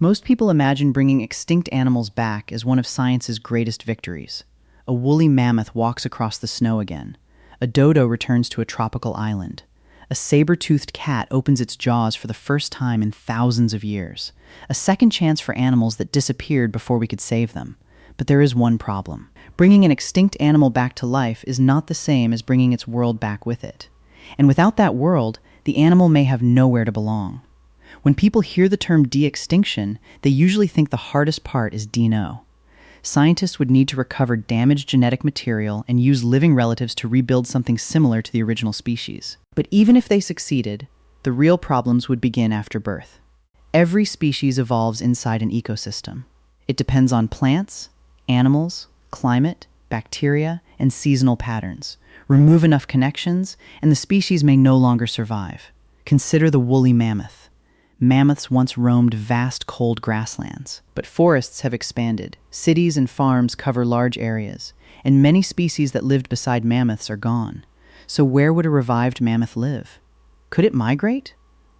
Most people imagine bringing extinct animals back as one of science's greatest victories. A woolly mammoth walks across the snow again. A dodo returns to a tropical island. A saber-toothed cat opens its jaws for the first time in thousands of years. A second chance for animals that disappeared before we could save them. But there is one problem. Bringing an extinct animal back to life is not the same as bringing its world back with it. And without that world, the animal may have nowhere to belong. When people hear the term de-extinction, they usually think the hardest part is de-no. Scientists would need to recover damaged genetic material and use living relatives to rebuild something similar to the original species. But even if they succeeded, the real problems would begin after birth. Every species evolves inside an ecosystem. It depends on plants, animals, climate, bacteria, and seasonal patterns. Remove enough connections, and the species may no longer survive. Consider the woolly mammoth. Mammoths once roamed vast cold grasslands, but forests have expanded. Cities and farms cover large areas, and many species that lived beside mammoths are gone. So where would a revived mammoth live? Could it migrate?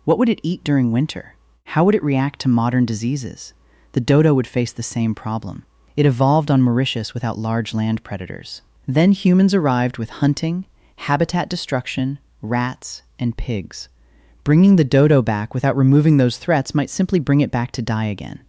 What would it eat during winter? How would it react to modern diseases? The dodo would face the same problem. It evolved on Mauritius without large land predators. Then humans arrived with hunting, habitat destruction, rats, and pigs. Bringing the dodo back without removing those threats might simply bring it back to die again.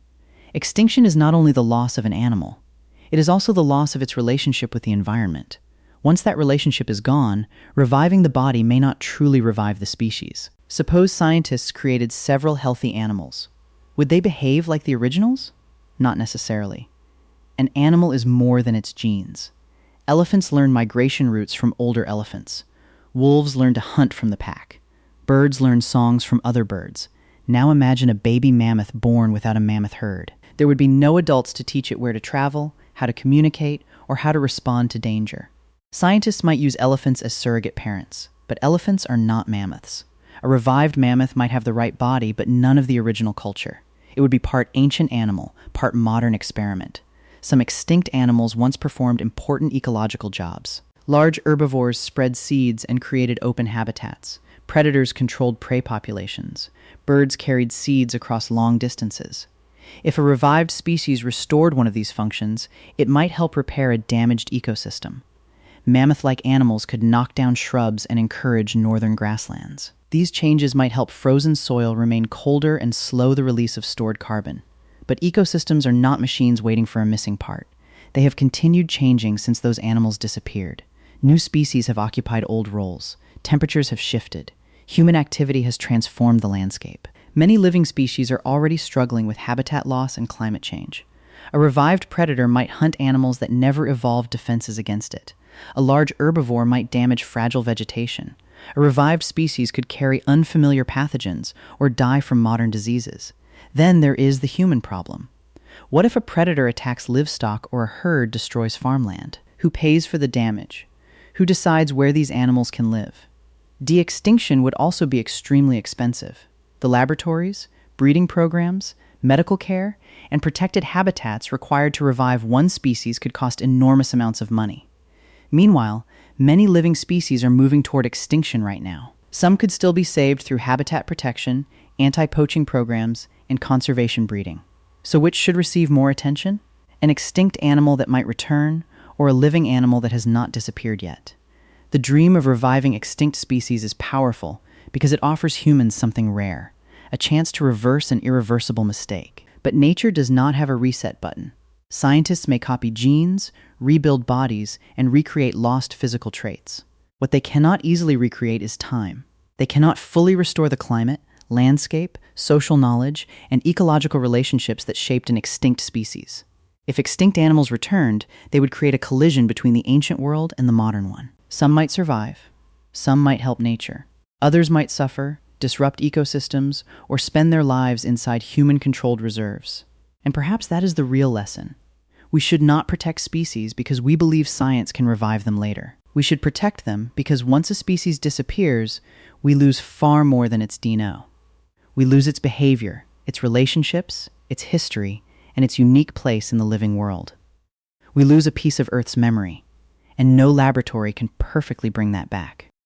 Extinction is not only the loss of an animal, it is also the loss of its relationship with the environment. Once that relationship is gone, reviving the body may not truly revive the species. Suppose scientists created several healthy animals. Would they behave like the originals? Not necessarily. An animal is more than its genes. Elephants learn migration routes from older elephants. Wolves learn to hunt from the pack. Birds learn songs from other birds. Now imagine a baby mammoth born without a mammoth herd. There would be no adults to teach it where to travel, how to communicate, or how to respond to danger. Scientists might use elephants as surrogate parents, but elephants are not mammoths. A revived mammoth might have the right body, but none of the original culture. It would be part ancient animal, part modern experiment. Some extinct animals once performed important ecological jobs. Large herbivores spread seeds and created open habitats. Predators controlled prey populations. Birds carried seeds across long distances. If a revived species restored one of these functions, it might help repair a damaged ecosystem. Mammoth-like animals could knock down shrubs and encourage northern grasslands. These changes might help frozen soil remain colder and slow the release of stored carbon. But ecosystems are not machines waiting for a missing part. They have continued changing since those animals disappeared. New species have occupied old roles. Temperatures have shifted. Human activity has transformed the landscape. Many living species are already struggling with habitat loss and climate change. A revived predator might hunt animals that never evolved defenses against it. A large herbivore might damage fragile vegetation. A revived species could carry unfamiliar pathogens or die from modern diseases. Then there is the human problem. What if a predator attacks livestock or a herd destroys farmland? Who pays for the damage? Who decides where these animals can live? De-extinction would also be extremely expensive. The laboratories, breeding programs, medical care, and protected habitats required to revive one species could cost enormous amounts of money. Meanwhile, many living species are moving toward extinction right now. Some could still be saved through habitat protection, anti-poaching programs, and conservation breeding. So which should receive more attention? An extinct animal that might return, or a living animal that has not disappeared yet? The dream of reviving extinct species is powerful because it offers humans something rare, a chance to reverse an irreversible mistake. But nature does not have a reset button. Scientists may copy genes, rebuild bodies, and recreate lost physical traits. What they cannot easily recreate is time. They cannot fully restore the climate, landscape, social knowledge, and ecological relationships that shaped an extinct species. If extinct animals returned, they would create a collision between the ancient world and the modern one. Some might survive. Some might help nature. Others might suffer, disrupt ecosystems, or spend their lives inside human-controlled reserves. And perhaps that is the real lesson. We should not protect species because we believe science can revive them later. We should protect them because once a species disappears, we lose far more than its DNA. We lose its behavior, its relationships, its history, and its unique place in the living world. We lose a piece of Earth's memory, and no laboratory can perfectly bring that back.